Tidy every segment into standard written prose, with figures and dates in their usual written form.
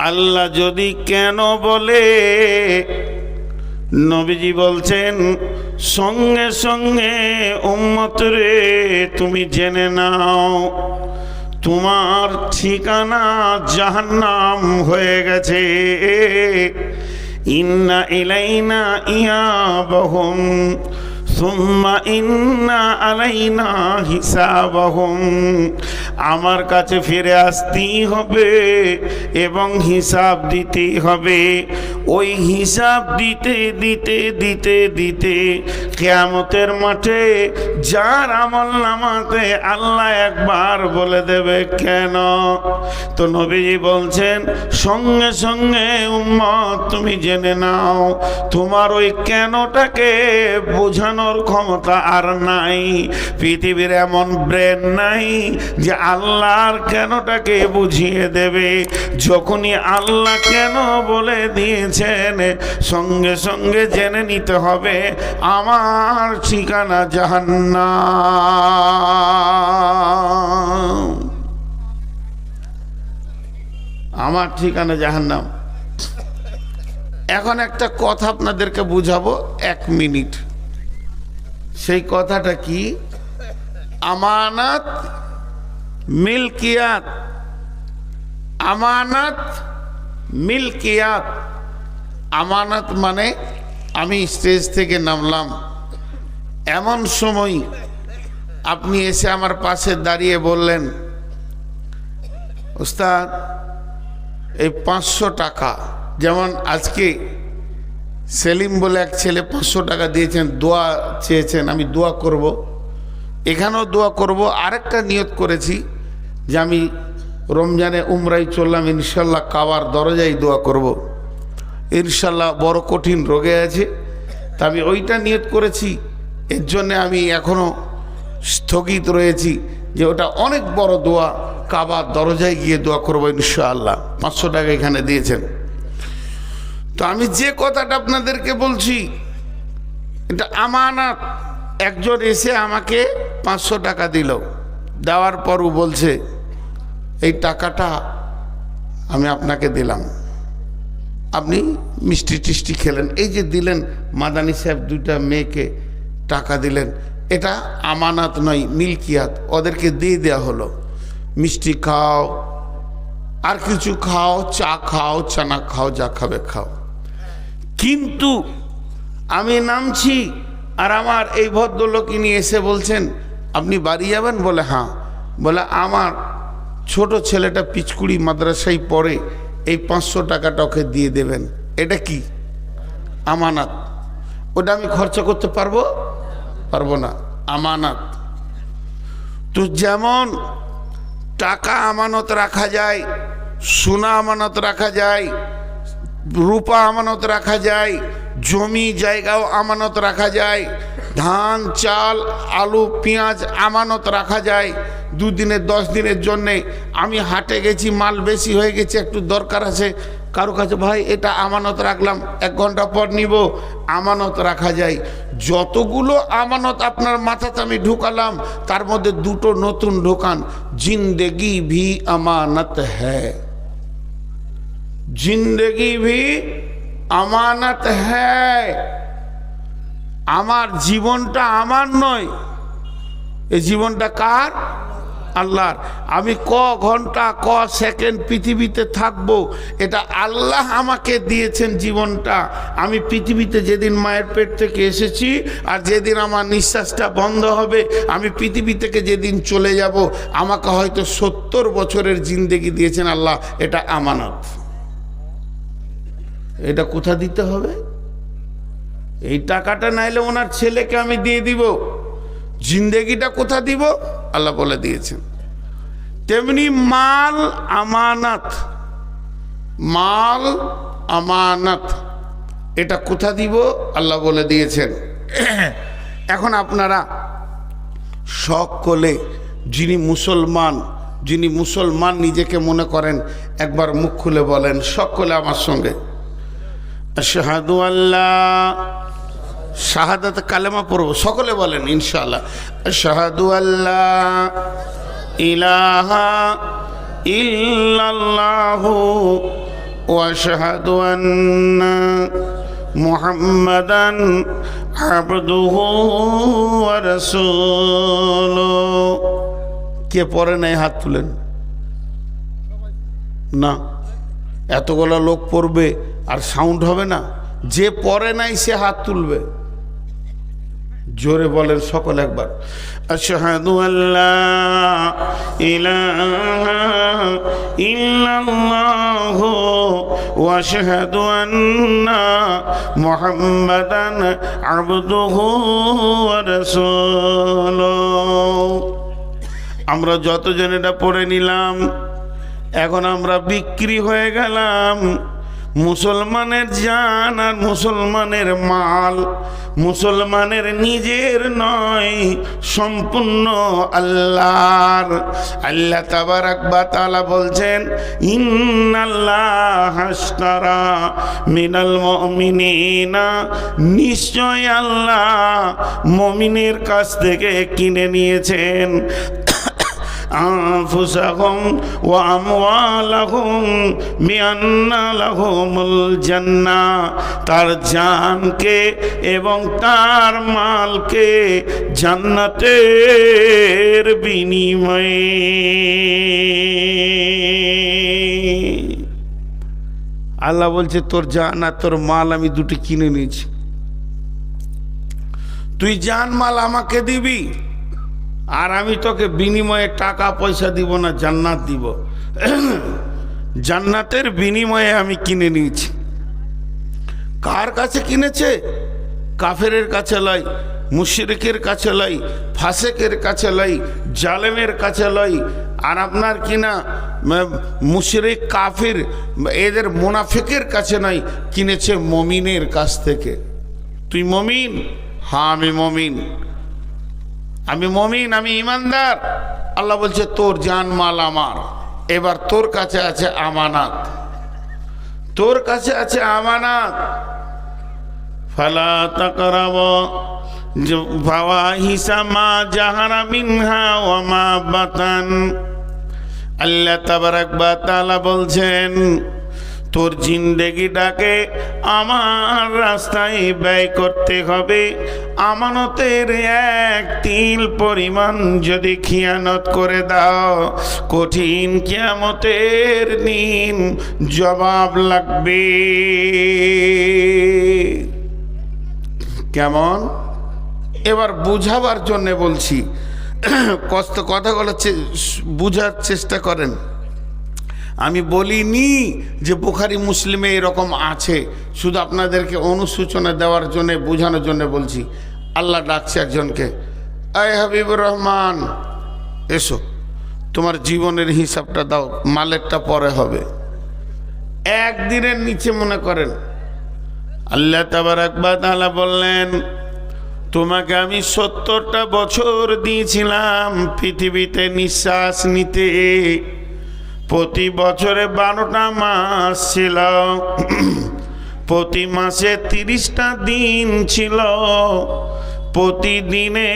আল্লাহ যদি কেন বলে, নবীজি বলছেন সঙ্গে সঙ্গে উম্মত রে তুমি জেনে নাও তোমার ঠিকানা জাহান্নাম হয়ে গেছে। ইন্না ইলাইনা ইয়াবাহুম সুম্মা ইন্না আলাইনা হিসাবাহুম। আমার কাছে ফিরে আসতেই হবে এবং হিসাব দিতেই হবে। ওই হিসাব দিতে দিতে দিতে দিতে কিয়ামতের মাঠে যার আমল নামাতে আল্লাহ একবার বলে দেবে কেন। তো নবীজি বলছেন সঙ্গে সঙ্গে উম্মত তুমি জেনে নাও তোমার ওই কেনটাকে বোঝানোর ক্ষমতা আর নাই। পৃথিবীর এমন ব্রেন নাই যে আল্লাহর কেনটাকে বুঝিয়ে দেবে। যখনই আল্লাহ কেন বলে দিয়েছেন সঙ্গে সঙ্গে জেনে নিতে হবে আমার ঠিকানা জাহান্নাম, আমার ঠিকানা জাহান্নাম। এখন একটা কথা আপনাদেরকে বুঝাবো 1 মিনিট। সেই কথাটা কি? আমানত মিলকিয়াত। আমানত মিলকিয়াত। আমানত মানে আমি স্টেজ থেকে নামলাম, এমন সময় আপনি এসে আমার পাশে দাঁড়িয়ে বললেন ওস্তাদ এই 500 টাকা, যেমন আজকে সেলিম বলে এক ছেলে 500 টাকা দিয়েছেন, দোয়া চেয়েছেন, আমি দোয়া করব, এখানেও দোয়া করব। আরেকটা নিয়ত করেছি যে আমি রমজানে উমরাই চললাম, ইনশাল্লাহ কাবার দরজায় দোয়া করব। ইনশাল্লাহ বড় কঠিন রোগে আছে, তা আমি ওইটা নিয়ত করেছি। এর জন্যে আমি এখনও স্থগিত রয়েছি যে ওটা অনেক বড় দোয়া, কাবার দরজায় গিয়ে দোয়া করবো ইনশাআল্লাহ। 500 টাকা এখানে দিয়েছেন। তো আমি যে কথাটা আপনাদেরকে বলছি এটা আমানত। একজন এসে আমাকে 500 টাকা দিল, দেওয়ার পরও বলছে এই টাকাটা আমি আপনাকে দিলাম, আপনি মিষ্টি টিষ্টি খেলেন, এই যে দিলেন মাদানী সাহেব 2টা মেয়েকে টাকা দিলেন, এটা আমানত নয়, মিলকিয়াত। ওদেরকে দিয়ে দেওয়া হলো, মিষ্টি খাও, আর কিছু খাও, চা খাও, চানা খাও, যা খাবে খাও। কিন্তু আমি নামছি আর আমার এই ভদ্রলোক নিয়ে এসে বলছেন আপনি বাড়ি যাবেন? বলে হ্যাঁ। বলে আমার ছোট ছেলেটা পিচকুড়ি মাদ্রাসায় পড়ে, এই 500 টাকাটা ওকে দিয়ে দেবেন। এটা কি? আমানত। ওটা আমি খরচা করতে পারবো না, আমানত। তো যেমন টাকা আমানত রাখা যায়, সোনা আমানত রাখা যায়, রূপা আমানত রাখা যায়, জমি জায়গাও আমানত রাখা যায়, ধান চাল আলু পেঁয়াজ আমানত রাখা যায়। 2 দিনের 10 দিনের জন্যে আমি হাটে গেছি, মাল বেশি হয়ে গেছে, একটু দরকার আছে, কারো কাছে ভাই এটা আমানত রাখলাম, 1 ঘন্টা পর নিব, আমানত রাখা যায়। যতগুলো আমানত আপনার মাথাতে আমি ঢুকালাম তার মধ্যে 2টো নতুন ঢোকান। জিন্দেগি ভি আমানত হ্যায়, জিন্দেগি ভি আমানত হ্যায়। আমার জীবনটা আমার নয়, এই জীবনটা কার? আল্লাহর। আমি ক ঘন্টা ক সেকেন্ড পৃথিবীতে থাকবো এটা আল্লাহ আমাকে দিয়েছেন জীবনটা। আমি পৃথিবীতে যেদিন মায়ের পেট থেকে এসেছি আর যেদিন আমার নিঃশ্বাসটা বন্ধ হবে, আমি পৃথিবী থেকে যেদিন চলে যাব, আমাকে হয়তো 70 বছরের জিন্দেগি দিয়েছেন আল্লাহ, এটা আমানত। এটা কোথা দিতে হবে? এই টাকাটা নাইলে ওনার ছেলেকে আমি দিয়ে দিব, জিন্দেগিটা কোথা দিব? আল্লাহ বলে দিয়েছেন। তেমনি মাল আমানত, মাল আমানত, এটা কোথা দিব? আল্লাহ বলে দিয়েছেন। এখন আপনারা সকলে যিনি মুসলমান নিজেকে মনে করেন একবার মুখ খুলে বলেন সকলে আমার সঙ্গে, আশহাদু আল্লাহ, শাহাদাত কালেমা পড়ব, সকলে বলেন ইনশাআল্লাহ। আশহাদু আল্লাহ ইলাহা ইল্লাল্লাহু وأشهد أن محمدا عبده ورسوله কে পড়ে নাই হাত তুলেন না এতগুলো লোক পড়বে আর সাউন্ড হবে না যে পড়ে নাই সে হাত তুলবে জোরে বলেন সকল একবার আশহাদু আল্লা ইলাহা ইল্লাল্লাহু ওয়া আশহাদু আন্না মুহাম্মাদান আবদুহু ওয়া রাসূলুহু আমরা যতজন এটা পড়ে নিলাম এখন আমরা বিক্রি হয়ে গেলাম মুসলমানের জান আর মুসলমানের মাল মুসলমানের নিজের নয় সম্পূর্ণ আল্লাহর আল্লাহ তাবারাক ওয়া তাআলা বলছেন ইন্নাল্লাহা আশতারা মিনাল মুমিনিনা নিশ্চয় আল্লাহ মুমিনের কাছ থেকে কিনে নিয়েছেন আনফুসাহুম ওয়া আমওয়ালাহুম বিআন্না লাহুমুল জান্নাহ তার জানকে এবং তার মালকে জান্নাতের বিনিময়ে আল্লাহ বলছে তোর জান আর তোর মাল আমি দুটো কিনে নিয়েছি তুই জান মাল আমাকে দিবি আর আমি তোকে বিনিময়ে টাকা পয়সা দিব না জান্নাত দিব জান্নাতের বিনিময়ে আমি কিনে নিয়েছি কার কাছে কিনেছে কাফেরের কাছে লয় মুশরিকের কাছে লয় ফাসেকের কাছে লয় জালেমের কাছে লয় আর আপনার কিনা মুশরিক কাফির এদের মুনাফিকের কাছে নয় কিনেছে মুমিনের কাছ থেকে তুই মুমিন হ্যাঁ আমি মুমিন আমি ইমানদার আল্লাহ বলছে তোর জান মাল আমার এবার তোর কাছে আছে আমানত ফালা তাকরাবু ফাওয়াহিশা মা জাহারা মিনহা ওয়া মা বাতান আল্লাহ তাবারাক ওয়া তাআলা বলছেন তোর জিন্দেগিটাকে আমার রাস্তায় ব্যয় করতে হবে আমানতের এক তিল পরিমাণ যদি খিয়ানত করে দাও কঠিন কিয়ামতের দিন জবাব লাগবে কেমন এবার বুঝাবার জন্য বলছি কথাগুলো বুঝার চেষ্টা করেন আমি বলিনি যে বুখারী মুসলিমে এরকম আছে শুধু আপনাদেরকে অনুসূচনা দেওয়ার জন্য বোঝানোর জন্য বলছি আল্লাহ ডাকছে একজনকে আয় হাবিবুর রহমান এসো তোমার জীবনের হিসাবটা দাও মালেরটা পরে হবে একদিনের নিচে মনে করেন আল্লাহ তাবারাক ওয়া তাআলা বললেন তোমাকে আমি 70টা বছর দিয়েছিলাম পৃথিবীতে নিঃশ্বাস নিতে প্রতি বছরে 12টা মাস ছিল প্রতি মাসে 30টা দিন ছিল প্রতিদিনে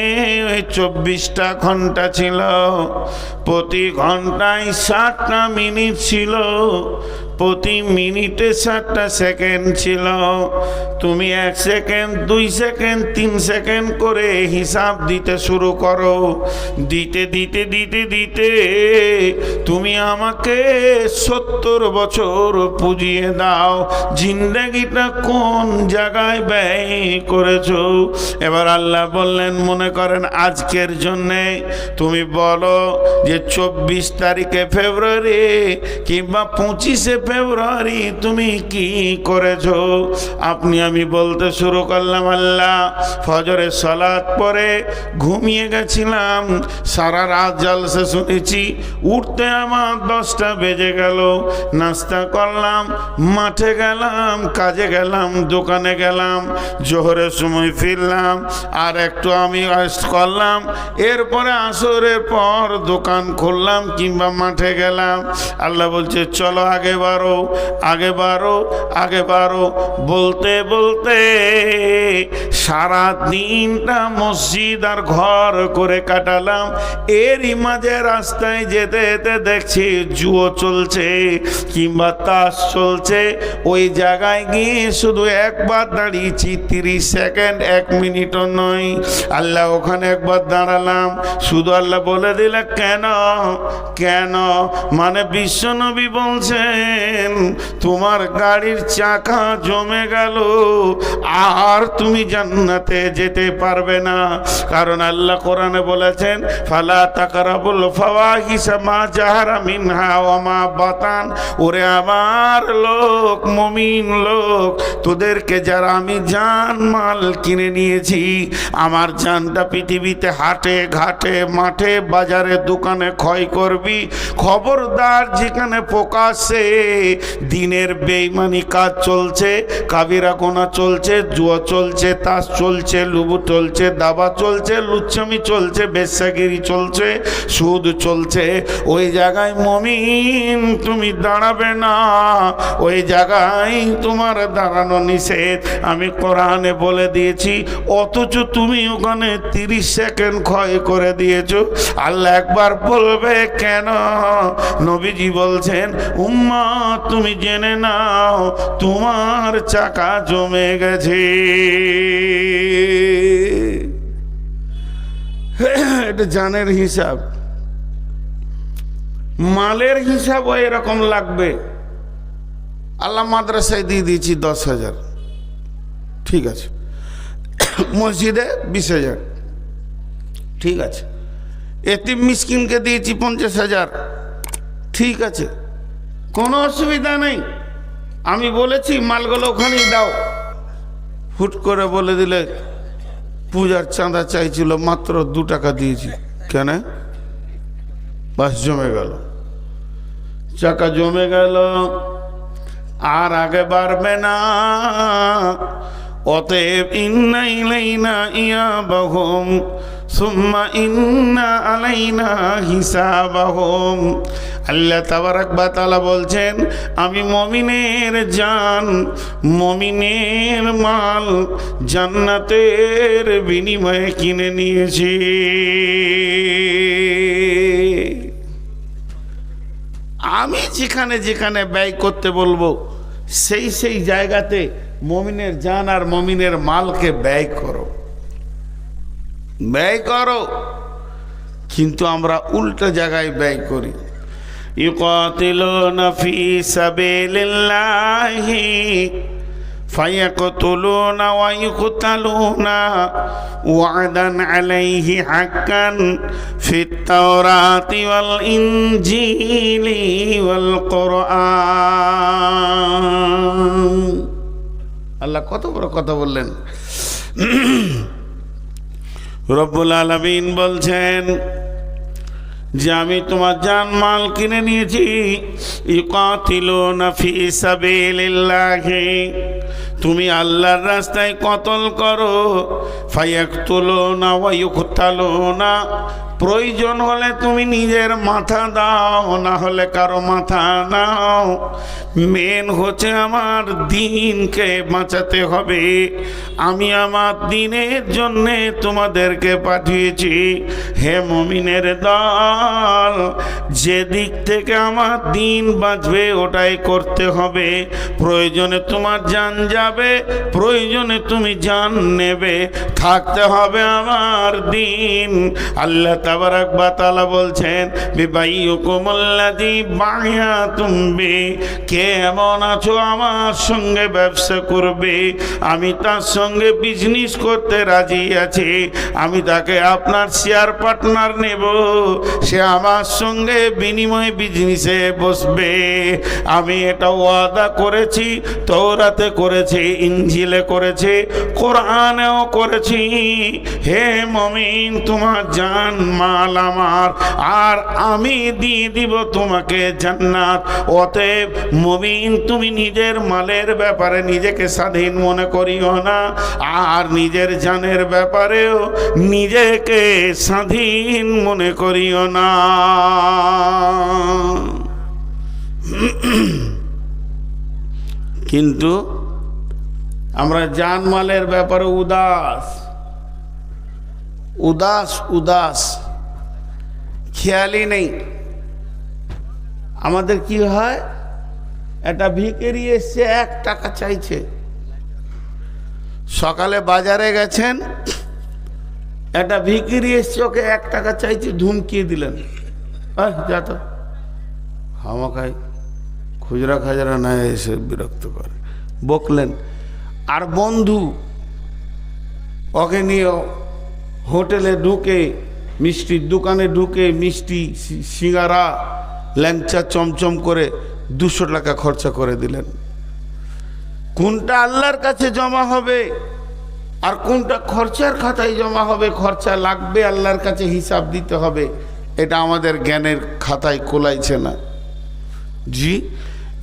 24টা ঘন্টা ছিল প্রতি ঘন্টায় 60টা মিনিট ছিল প্রতি মিনিটে 60টা সেকেন্ড ছিল তুমি 1 সেকেন্ড 2 সেকেন্ড 3 সেকেন্ড করে হিসাব দিতে শুরু করো দিতে দিতে দিতে দিতে তুমি আমাকে 70 বছর পুজিয়ে দাও জিন্দেগিটা কোন জায়গায় ব্যয় করেছো এবার আল্লাহ বললেন মনে করেন আজকের জন্যে তুমি বলো যে 24 তারিখে ফেব্রুয়ারি কিংবা 25শে ফেব্রুয়ারি তুমি কি করেছো আপনি আমি বলতে শুরু করলাম আল্লাহ ফজরের সালাত পরে ঘুমিয়ে গেছিলাম সারা রাত জলসা শুনেছি উঠতে আমার 10টা বেজে গেল নাস্তা করলাম মাঠে গেলাম কাজে গেলাম দোকানে গেলাম জোহরের সময় ফিরলাম আর একটু আমি রেস্ট করলাম এরপরে আসরের পর দোকান দোকান খুললাম কিংবা মাঠে গেলাম, আল্লাহ বলছে চলো আগে বাড়ো, আগে বাড়ো, আগে বাড়ো। বলতে বলতে সারা দিনটা মসজিদ আর ঘর করে কাটালাম। এরই মাঝে রাস্তায় যেতে যেতে দেখছি জুয়ো চলছে কিংবা তাস চলছে। ওই জায়গায় গিয়ে শুধু একবার দাঁড়িয়েছি, 30 সেকেন্ড, 1 মিনিটও নয়। আল্লাহ ওখানে একবার দাঁড়ালাম, শুধু আল্লাহ বলে দিলে কেন কেন, মানে বিশ্বনবী বলছেন তোমার গাড়ির চাকা জমে গেল, আর তুমি জান্নাতে যেতে পারবে না। কারণ আল্লাহ কোরআনে বলেছেন ফালা তাকরাবুল ফাওয়াহিশা মা জাহারা মিনহা ওয়া মা বাতান। ওরে আমার লোক, মুমিন লোক, তোদেরকে যারা আমি জান মাল কিনে নিয়েছি, আমার জানটা পৃথিবীতে হাটে ঘাটে মাঠে বাজারে দোকানে ক্ষয় করবি, খবরদার যেখানে প্রকাশ্যে দিনের বেঈমানি কাজ চলছে, কাবিরা গোনা চলছে, জুয়া চলছে, তাস চলছে, লুবু চলছে, দাবা চলছে, লুচ্ছামি চলছে, বেশ্যাগিরি চলছে, সুদ চলছে, ওই জায়গায় মুমিন তুমি দাঁড়াবে না, ওই জায়গায় তোমার দাঁড়ানো নিষেধ। আমি কোরআনে বলে দিয়েছি, অথচ তুমি ওখানে 30 সেকেন্ড ক্ষয় করে দিয়েছো। আল্লাহ একবার বলবে কেন? নবীজি বলছেন উম্মত তুমি জেনে নাও তোমার চাকা জমে গেছে। এটা জানের হিসাব, মালের হিসাব এরকম লাগবে। আল্লাহ মাদ্রাসায় দিয়ে দিয়েছি 10,000, ঠিক আছে। মসজিদে 20,000, ঠিক আছে। এতিম মিসকিনকে দিয়েছি 50,000, ঠিক আছে, কোনো অসুবিধা নেই। আমি বলেছি মালগুলো ওখানেই দাও। হুট করে বলে দিলে পূজার চাঁদা চাইছিল, মাত্র 2 টাকা দিয়েছি। কেন? বাস জমে গেল, চাকা জমে গেল, আর আগে বাড়বে না। অতএব ইন্না ইলাইনা ইয়াবাহুম সুম্মা ইন্না আলাইনা হিসাবাহুম। আল্লাহ তাবারাক ওয়া তাআলা বলছেন আমি মুমিনের জান, মুমিনের মাল জান্নাতের বিনিময়ে কিনে নিয়েছি। আমি যেখানে যেখানে ব্যয় করতে বলবো সেই সেই জায়গাতে মুমিনের জান আর মুমিনের মালকে ব্যয় করো, ব্যয় করো। কিন্তু আমরা উল্টো জায়গায় ব্যয় করি। ইউকাতিলুনা ফি সাবিলিল্লাহি ফায়াকতুলুনা ওয়া ইউকতালুনা ওয়া'দান আলাইহি হাক্কান ফিত তাওরাতি ওয়াল ইনজিলি ওয়াল কুরআন। আল্লাহ কত বড় কথা বললেন। রব্বুল আলামিন বলছেন যে আমি তোমার জান মাল কিনে নিয়েছি। ইউকাতিলুনা ফি সাবিলিল্লাহি, তুমি আল্লাহর রাস্তায় কতল করো। ফায়াকতুলুনা ওয়া ইউকতালুনা, প্রয়োজন হলে তুমি নিজের মাথা দাও, না হলে কারো মাথা নাও। মেন হচ্ছে আমার দিনকে বাঁচাতে হবে। আমি আমার দিনের জন্যে তোমাদেরকে পাঠিয়েছি। হে মুমিনের দল, যে দিক থেকে আমার দিন বাঁচবে ওটাই করতে হবে। প্রয়োজনে তোমার জান যাবে, প্রয়োজনে তুমি জান নেবে, থাকতে হবে আমার দিন। আল্লাহ তাবারাক ওয়া তাআলা বলছেন বিবাইয়ুকুমুল্লাযী বায়াতুম বি, কে এমন আছো আমার সঙ্গে ব্যবসা করবে, আমি তার সঙ্গে বিজনেস করতে রাজি আছি, আমি তাকে আপনার শেয়ার পার্টনার নেব, সে আমার সঙ্গে বিনিময় বিজনেসে বসবে। আমি এটা ওয়াদা করেছি, তওরাতে করেছি, ইনজিলে করেছি, কোরআনেও করেছি। হে মুমিন, তোমার জান মাল আমার, আর আমি দিয়ে দিব তোমাকে জান্নাত। অতএব মুমিন, তুমি নিজের মালের ব্যাপারে নিজেকে স্বাধীন মনে করিও না, আর নিজের জানের ব্যাপারেও নিজেকে স্বাধীন মনে করিও না। কিন্তু আমরা জানমালের ব্যাপারে উদাস উদাস উদাস, খেয়ালই নেই। আমাদের কি হয়, একটা ভিখারি এসছে, 1 টাকা চাইছে। সকালে বাজারে গেছেন, একটা ভিখারি এসছে, ওকে 1 টাকা চাইছে, ধুমকিয়ে দিলেন, যা তো হামাকাই খুচরা খাজরা না এসে বিরক্ত করে, বকলেন। আর বন্ধু ওকে নিয়ে হোটেলে ঢুকে, মিষ্টির দোকানে ঢুকে মিষ্টি, সিঙ্গারা, ল্যাংচা চমচম করে 200 টাকা খরচা করে দিলেন। কোনটা আল্লাহর কাছে জমা হবে আর কোনটা খরচার খাতায় জমা হবে, খরচা লাগবে, আল্লাহর কাছে হিসাব দিতে হবে, এটা আমাদের জ্ঞানের খাতায় কোলাইছে না। জি,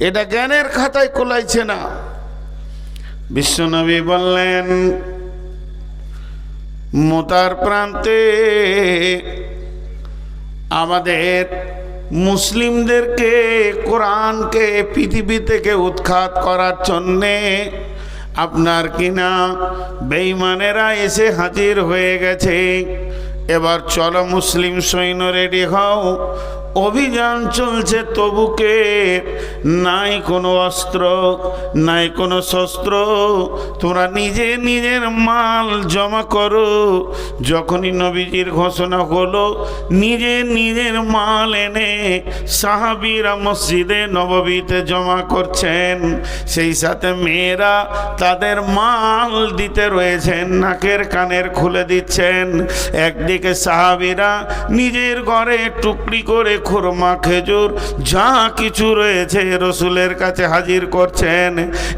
এটা জ্ঞানের খাতায় কোলাইছে না। বিশ্বনবী বললেন, মোতার প্রান্তে আমাদের মুসলিমদেরকে, কোরআনকে পৃথিবী থেকে উৎখাত করার জন্যে আপনার কিনা বেঈমানেরা এসে হাজির হয়ে গেছে। এবার চলো মুসলিম সৈন্য রেডি হও, অভিযান চলছে তবুকে। নাই কোনো অস্ত্র, নাই কোনো শস্ত্র, তোমরা নিজে নিজের মাল জমা করো। যখনই নবীজির ঘোষণা হলো, নিজে নিজের মাল এনে সাহাবীরা মসজিদে নববীতে জমা করছেন। সেই সাথে মেয়েরা তাদের মাল দিতে রয়েছেন, নাকের কানের খুলে দিচ্ছেন। একদিকে সাহাবীরা নিজের ঘরে টুকরি করে খুরমা, খেজুর, যা কিছু রয়েছে রসুলের কাছে হাজির করছেন।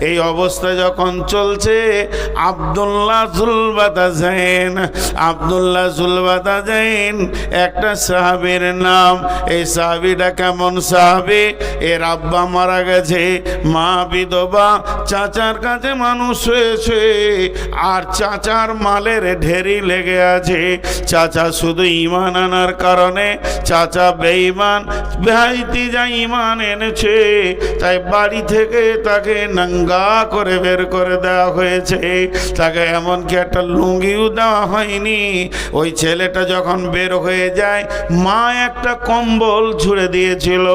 এই অবস্থা যখন চলছে, আব্দুল্লাহ জুলবাতাজাইন, আব্দুল্লাহ জুলবাতাজাইন একটা সাহাবীর নাম। এই সাহাবীটা কেমন সাহাবী, এর আব্বা মারা গেছে, মা বিধবা, চাচার কাছে মানুষ হয়েছে, আর চাচার মালের ঢেরি লেগে আছে। চাচা শুধু ঈমান আনার কারণে, চাচা বেঈমান, ভাইতিজা ঈমান এনেছে, তাই বাড়ি থেকে তাকে নাঙ্গা করে বের করে দেওয়া হয়েছে। তাকে এমনকি একটা লুঙ্গিও দেওয়া হয়নি। ওই ছেলেটা যখন বের হয়ে যায়, মা একটা কম্বল ছুঁড়ে দিয়েছিল,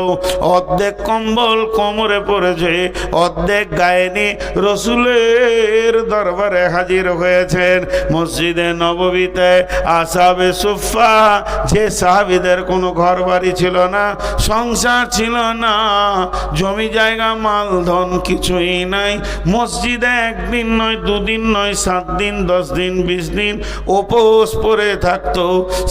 অর্ধেক কম্বল কোমরে পড়েছে, অর্ধেক গায়ে নিয়ে রসুলের দরবারে হাজির হয়েছেন। মসজিদে নববীতে আসহাবে সুফফা, যে সাহাবীদের কোনো ঘর বাড়ি ছিল না, সংসার ছিল না, জমি জায়গা মাল ধন কিছুই নাই, মসজিদে 1 দিন নয়, 2 দিন নয়, 7 দিন, 10 দিন, 20 দিন উপোস পড়ে থাকতো।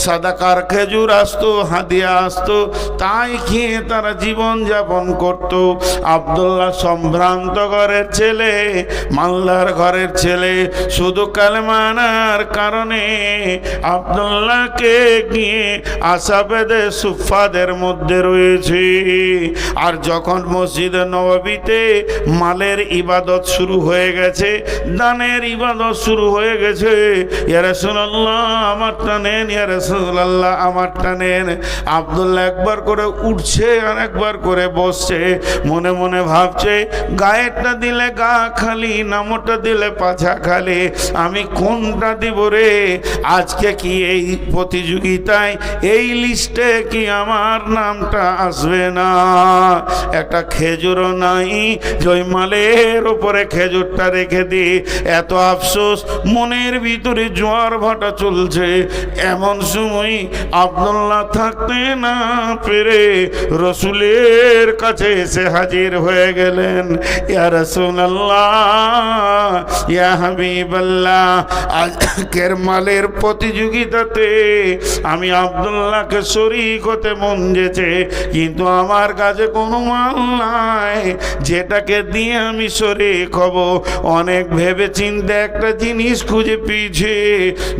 সাদাকার খেজুর আসতো, হাদিয়া আসতো, তাই খেয়ে তারা জীবন যাপন করত। আব্দুল্লাহ সম্ভ্রান্ত ঘরের ছেলে, মালদার ঘরের ছেলে, শুধু কালেমা আনার কারণে আব্দুল্লাহকে গিয়ে আসহাবে সুফফাদের মধ্যে রয়েছে। আর যখন মসজিদে নববীতে মালের ইবাদত শুরু হয়ে গেছে, দানের ইবাদত শুরু হয়ে গেছে, ইয়া রাসূলুল্লাহ আমারটা নেন, ইয়া রাসূলুল্লাহ আমারটা নেন, আব্দুল্লাহ একবার করে উঠছে আর একবার করে বসছে, মনে মনে ভাবছে, গায়েরটা দিলে গা খালি, নামটা দিলে পাছা খালি, আমি কোনটা দিব রে? আজকে কি এই প্রতিযোগিতায়, এই লিস্টে কি আমার নামটা আসবে না? একটা খেজুরও নাই, জয়মালের উপরে খেজুরটা রেখে দিই, এত আফসোস, মনের ভিতরে জোয়ার ভাটা চলছে। এমন সময় আব্দুল্লাহ থাকতে না পেরে রসুলের কাছে এসে হাজির হয়ে গেলেন। ইয়া রাসূলুল্লাহ, ইয়া হাবিবাল্লাহ, আজকের মালের প্রতিযোগিতাতে আমি আব্দুল্লাহকে শরীক হতে মন গঞ্জেছে, কিন্তু আমার কাছে কোনো মাল নাই যেটাকে দিয়ে আমি শরীক হব। অনেক ভেবে চিন্তে একটা জিনিস খুঁজে পেয়েছে।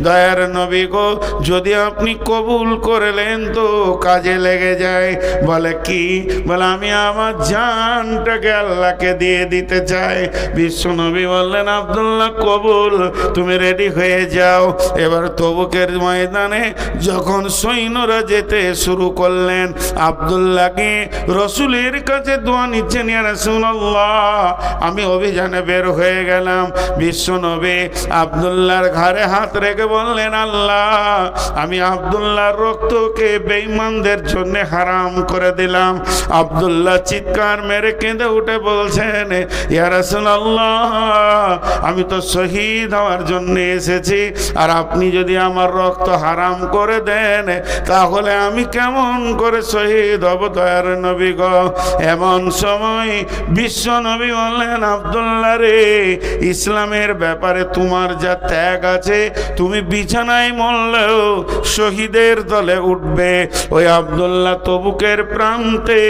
দয়ার নবী গো, যদি আপনি কবুল করলেন তো কাজে লেগে যায়। বলে কি? বলে আমি আমার জানটাকে আল্লাহকে দিয়ে দিতে চাই। বিশ্ব নবী বললেন, আব্দুল্লাহ কবুল, তুমি রেডি হয়ে যাও। এবার তবুকের ময়দানে যখন সৈন্যরা যেতে শুরু করলেন, আব্দুল্লাহকে রসুলের কাছে দোয়া নিচ্ছেন, ইয়া রাসূলুল্লাহ আমি অভিযানে বের হয়ে গেলাম। বিশ্ব নবী আব্দুল্লাহর ঘাড়ে হাত রেখে বললেন, আল্লাহ আমি আব্দুল্লাহর রক্তকে বেঈমানদের জন্য হারাম করে দিলাম। আব্দুল্লাহ চিৎকার মেরে কেঁদে উঠে বলছেন, ইয়া রাসূলুল্লাহ আমি তো শহীদ হওয়ার জন্য এসেছি, আর আপনি যদি আমার রক্ত হারাম করে দেন তাহলে আমি কেমন করে শহীদ হব দয়ার নবী গো। এমন সময় বিশ্ব নবী বললেন, আব্দুল্লাহ রে, ইসলামের ব্যাপারে তোমার যা ত্যাগ আছে, তুমি বিছানায় মরলেও শহীদের দলে উঠবে। ওই আব্দুল্লাহ তবুকের প্রান্তে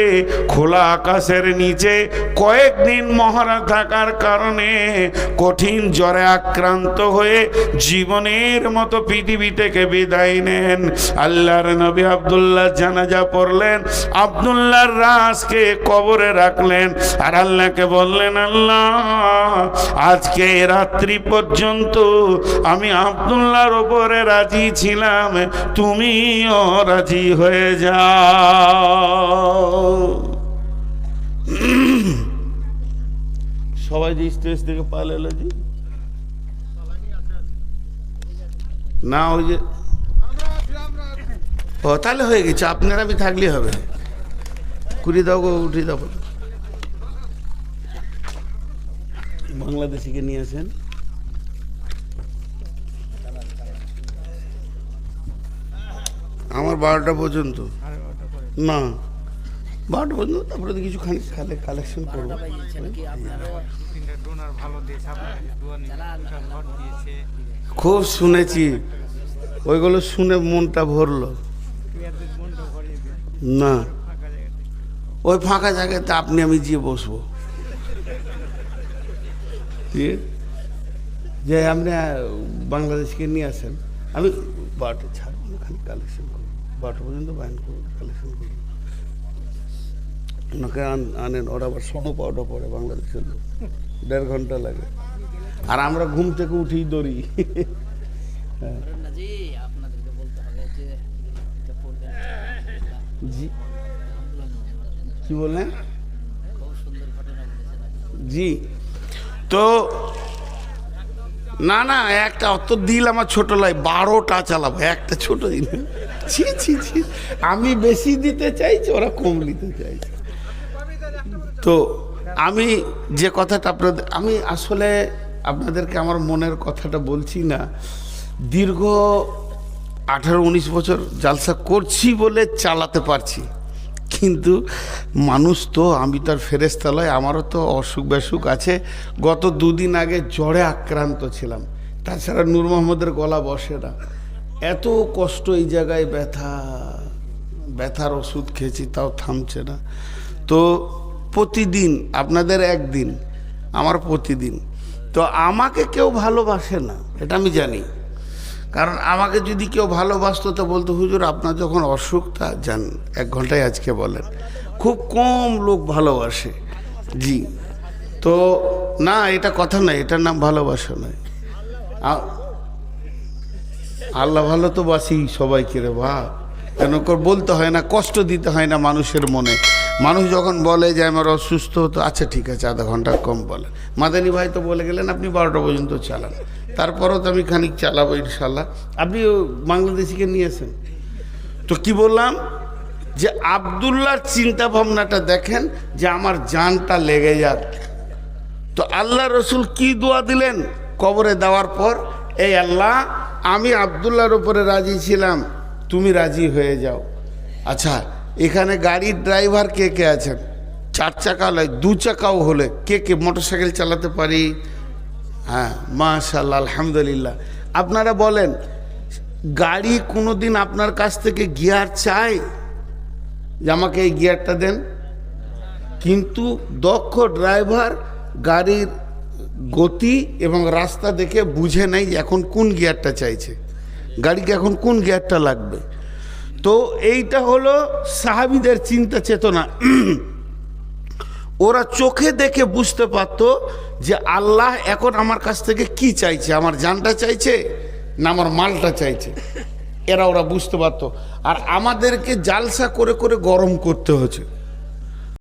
খোলা আকাশের নিচে কয়েকদিন মহড়া থাকার কারণে কঠিন জ্বরে আক্রান্ত হয়ে জীবনের মতো পৃথিবী থেকে বিদায় নেন। আল্লাহর নবী আব্দুল্লাহ জানাজা পড়লেন, আব্দুল্লাহর লাশকে কবরে রাখলেন, আর আল্লাহকে বললেন, আল্লাহ আজকে রাত্রি পর্যন্ত আমি আব্দুল্লাহর ওপরে রাজি ছিলাম, তুমিও রাজি হয়ে যাও। সবাই যে স্টেজ থেকে পালালো জি না, ওই যে ও তাহলে হয়ে গেছে, আপনারা আমি থাকলে হবে। কুড়ি দাও গো, উঠে দাও। বাংলাদেশিকে নিয়ে আসেন। আমার 12টা পর্যন্ত না, 12টা পর্যন্ত, তারপরে তো কিছু খানিক কালেকশন করবো। খুব শুনেছি, ওইগুলো শুনে মনটা ভরলো না। ওই ফাঁকা জায়গাতে আপনি আমি গিয়ে বসবো, যে আপনি বাংলাদেশকে নিয়ে আসেন, আমি 12টা ছাড়বো, খালি কালেকশন করবো, 12টা পর্যন্ত বাইন করবো, কালেকশন করবো। ওনাকে আনেন, ওরা আবার সোনো পাউডার পরে বাংলাদেশের লোক, 1.5 ঘন্টা লাগে, আর আমরা ঘুম থেকে উঠেই দৌড়ি। জি কি বললেন? জি তো না না, একটা অত দিল আমার ছোট লাই, 12টা চালাবো একটা ছোট দিন। ছি ছি ছি, আমি বেশি দিতে চাইছি, ওরা কম দিতে চাইছে। তো আমি যে কথাটা আপনাদের, আমি আসলে আপনাদেরকে আমার মনের কথাটা বলছি না। দীর্ঘ 18-19 বছর জালসা করছি বলে চালাতে পারছি, কিন্তু মানুষ তো, আমি তার ফেরেশতা নয়, আমারও তো অসুখ বেসুখ আছে। গত 2 দিন আগে জ্বরে আক্রান্ত ছিলাম, তাছাড়া নূর মোহাম্মদের গলা বসে না, এত কষ্ট এই জায়গায়, ব্যথার ওষুধ খেয়েছি তাও থামছে না। তো প্রতিদিন আপনাদের একদিন, আমার প্রতিদিন। তো আমাকে কেউ ভালোবাসে না, এটা আমি জানি। কারণ আমাকে যদি কেউ ভালোবাসতো তো বলতো, হুজুর আপনার যখন অসুখ, তা যান 1 ঘন্টায় আজকে বলেন। খুব কম লোক ভালোবাসে। জি তো না, এটা কথা নয়, এটার নাম ভালোবাসা নয়। আল্লাহ ভালো তো বাসি সবাইকে রে বা, কেন বলতে হয় না, কষ্ট দিতে হয় না মানুষের মনে। মানুষ যখন বলে যে আমার অসুস্থ, তো আচ্ছা ঠিক আছে, আধা ঘন্টা কম বলেন। মাদানী ভাই তো বলে গেলেন আপনি 12টা পর্যন্ত চালান, তারপরও তো আমি খানিক চালাবো ইনশাল্লাহ। আপনি বাংলাদেশিকে নিয়েছেন তো কি বললাম, যে আব্দুল্লাহর চিন্তা ভাবনাটা দেখেন, যে আমার জানটা লেগে যাক। তো আল্লাহ রসুল কি দোয়া দিলেন কবরে দেওয়ার পর, এই আল্লাহ আমি আব্দুল্লাহর উপরে রাজি ছিলাম, তুমি রাজি হয়ে যাও। আচ্ছা এখানে গাড়ির ড্রাইভার কে কে আছেন? 4 চাকা নয়, 2 চাকাও হলে কে কে মোটরসাইকেল চালাতে পারি? হ্যাঁ মাশাআল্লাহ, আলহামদুলিল্লাহ। আপনারা বলেন, গাড়ি কোনোদিন আপনার কাছ থেকে গিয়ার চায়? যে আমাকে এই গিয়ারটা দেন, কিন্তু দক্ষ ড্রাইভার গাড়ির গতি এবং রাস্তা দেখে বুঝে নেয় যে এখন কোন গিয়ারটা চাইছে, গাড়িকে এখন কোন গিয়ারটা লাগবে। তো এইটা হলো সাহাবীদের চিন্তা চেতনা। ওরা চোখে দেখে বুঝতে পারত যে আল্লাহ এখন আমার কাছ থেকে কি চাইছে, আমার জানটা চাইছে না আমার মালটা চাইছে, ওরা বুঝতে পারতো। আর আমাদেরকে জালসা করে করে গরম করতে হচ্ছে।